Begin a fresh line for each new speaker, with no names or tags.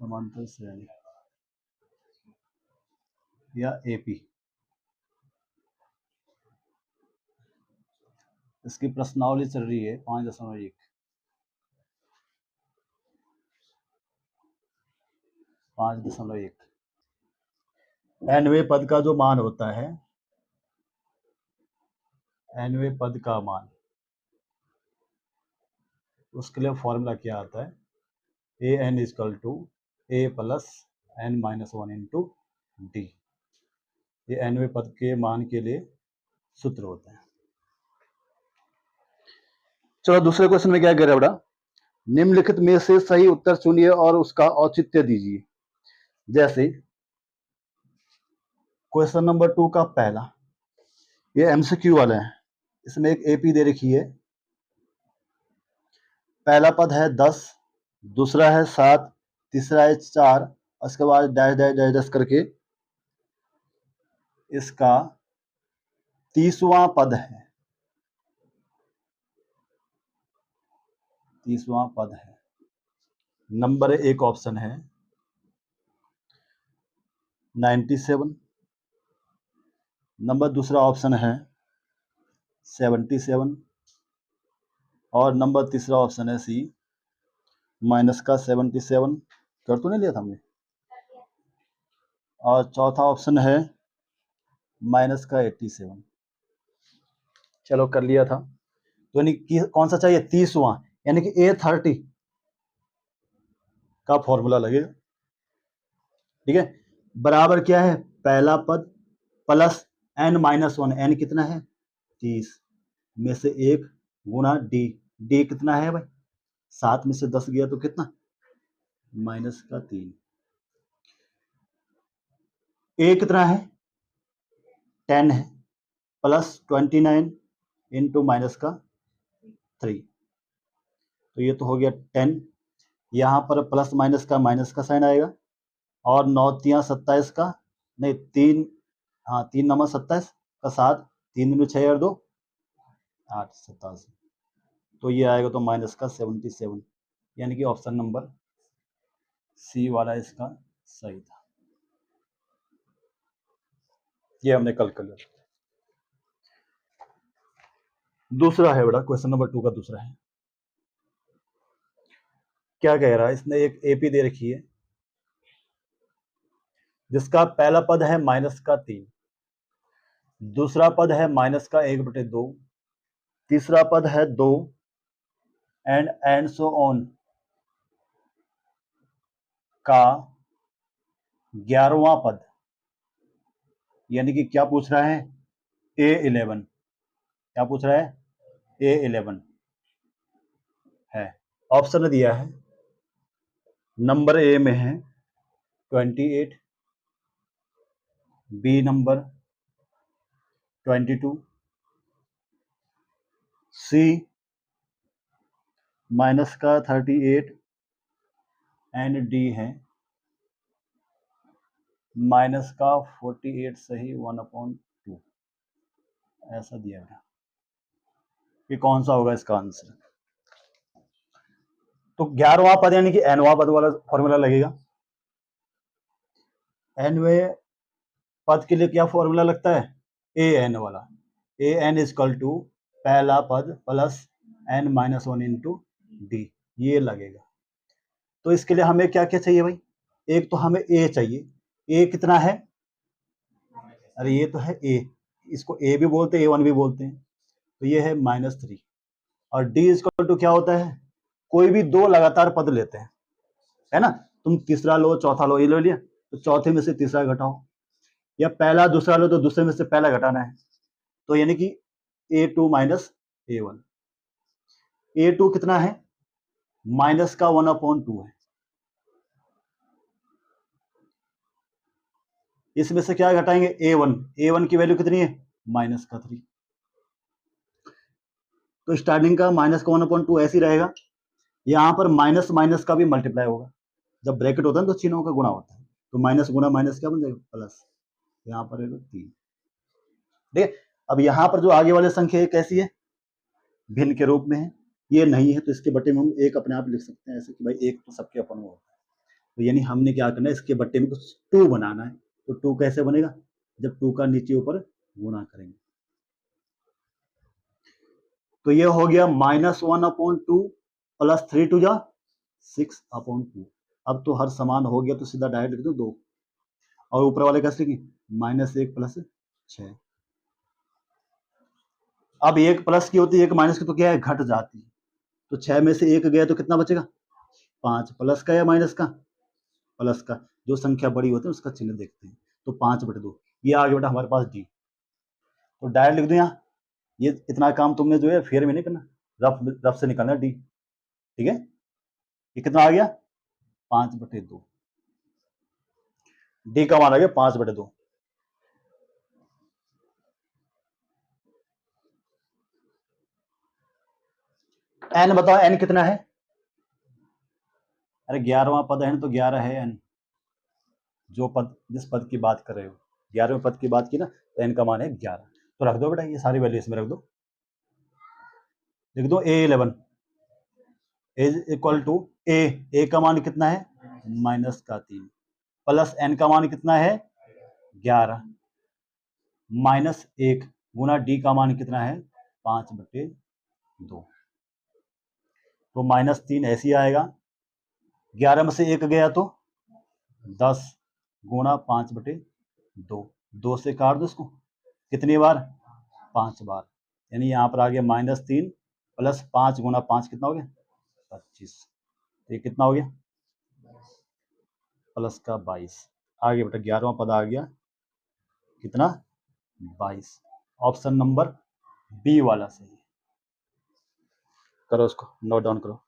समांतर श्रेणी या एपी। इसकी प्रश्नावली चल रही है 5.1। 5.1 nवें पद का जो मान होता है, nवें पद का मान, उसके लिए फॉर्मूला क्या आता है, an equal to a plus n minus 1 into d. ये nवें पद के मान के लिए सूत्र होता है। चलो दूसरे क्वेश्चन में क्या कह रहा है बेटा, निम्नलिखित में से सही उत्तर चुनिए और उसका औचित्य दीजिए। जैसे क्वेश्चन नंबर 2 का पहला, ये एमसीक्यू वाला है, इसमें एक एपी दे रखी है। पहला पद है 10, दूसरा है 7, तीसरा है 4, उसके बाद डैश डैश डैश डैश करके इसका 30वां पद है। 30वां पद है। नंबर एक ऑप्शन है 97, नंबर दूसरा ऑप्शन है 77 और नंबर तीसरा ऑप्शन है सी माइनस का 77। कर तो नहीं लिया था हमने। और चौथा ऑप्शन है माइनस का 87। चलो कर लिया था। तो यानी कि कौन सा चाहिए, 30वां, यानी कि A30 का फॉर्मूला लगेगा। ठीक है, बराबर क्या है, पहला पद प्लस n माइनस 1, n कितना है 30 में से 1 गुना डी, डी कितना है भाई 7 में से 10 गया तो कितना माइनस का 3। ए कितना है 10 है प्लस 29 इंटू माइनस का 3, तो ये तो हो गया 10। यहाँ पर प्लस माइनस का साइन आएगा और 9 3 27 का, नहीं 3, हाँ 3 नंबर 27 का 7, 3 दूनी 6 और 2 8, 87, तो ये आएगा तो माइनस का 77, यानी कि ऑप्शन नंबर सी वाला इसका सही था। ये हमने कल कर लिया। दूसरा है बेटा, क्वेश्चन नंबर 2 का दूसरा है, क्या कह रहा है, इसने एक एपी दे रखी है जिसका पहला पद है माइनस का 3, दूसरा पद है माइनस का 1/2, तीसरा पद है 2 एंड सो ऑन का 11वां पद, यानी कि क्या पूछ रहा है A11, क्या पूछ रहा है A11 है। ऑप्शन दिया है, नंबर ए में है 28, बी नंबर 22, सी माइनस का 38 एंड डी है माइनस का 48 सही 1/2। ऐसा दिया गया कि कौन सा होगा इसका आंसर। तो 11वां पद यानी कि nवां पद वाला फॉर्मूला लगेगा। nवें पद के लिए क्या फॉर्मूला लगता है an वाला, an इक्वल टू पहला पद plus n minus 1 into d, ये लगेगा। तो इसके लिए हमें क्या क्या चाहिए भाई, एक तो हमें a चाहिए, a कितना है, अरे ये तो है a, इसको a भी बोलते हैं A1 भी बोलते हैं, तो ये है -3। और d इक्वल टू क्या होता है, कोई भी दो लगातार पद लेते हैं, है ना, तुम तीसरा लो चौथा लो, ये ले लिया तो चौथे में से तीसरा घटाओ, या पहला दूसरा लो तो दूसरे में से पहला घटाना है, तो यानी कि A2 माइनस A1। A2 कितना है माइनस का 1/2 है, इसमें से क्या घटाएंगे A1, A1 की वैल्यू कितनी है माइनस का 3, तो स्टार्टिंग का माइनस का 1/2 ऐसे ही रहेगा। यहाँ पर माइनस माइनस का भी मल्टीप्लाई होगा, जब ब्रैकेट होता है तो चिन्हों का गुणा होता है, तो माइनस गुणा माइनस क्या बन जाएगा प्लस, यहाँ पर 3। ठीक, अब यहाँ पर जो आगे वाली संख्या है कैसी है भिन्न के रूप में है, ये नहीं है तो इसके बटे में हम एक अपने आप लिख सकते हैं ऐसे कि भाई एक तो सबके अपन में होता है, तो यानी हमने क्या करना है, इसके बट्टे में कुछ 2 बनाना है। तो 2 कैसे बनेगा, जब 2 का नीचे ऊपर गुणा करेंगे। तो ये हो गया -1/2 प्लस 3 टू जा 6/2। अब तो हर समान हो गया, तो सीधा डायरेक्ट लिख दो 2, और ऊपर वाले कैसे लिखें, -1 प्लस 6। अब एक प्लस की होती है, एक माइनस की तो क्या है, घट जाती है। तो 6 में से 1 गया तो कितना बचेगा, 5। प्लस का या माइनस का, प्लस का। जो संख्या बड़ी होती है उसका चिन्ह देखते हैं। तो 5/2 ये आ गया बेटा हमारे पास डी। तो डायरेक्ट लिख दो यहाँ। ये इतना काम तुमने जो है फेयर में नहीं करना, रफ रफ से निकालना डी। ठीक है, ये कितना आ गया, 5/2। डी का मान आ गया 5/2। एन बताओ, एन कितना है। अरे 11वां पद है ना, तो 11 है एन। जो पद, जिस पद की बात कर रहे हो, 11वें पद की बात की ना, तो एन का मान है 11। तो रख दो बेटा, ये सारी वैल्यू इसमें रख दो। लिख दो A11 इज इक्वल टू ए का मान कितना है, -3, प्लस एन का मान कितना है 11, -1 गुना डी का मान कितना है 5/2। तो -3 ऐसे ही आएगा, 11 में से 1 गया तो 10 गुना 5/2। 2 से काट दो इसको, कितनी बार, 5 बार। यानी यहाँ पर आ गया -3 प्लस 5 गुना 5 कितना हो गया, 25। तो ये कितना हो गया, प्लस का 22 आ गया बेटा। 11वां पद आ गया कितना, 22। ऑप्शन नंबर बी वाला सही। करो उसको नोट डाउन करो।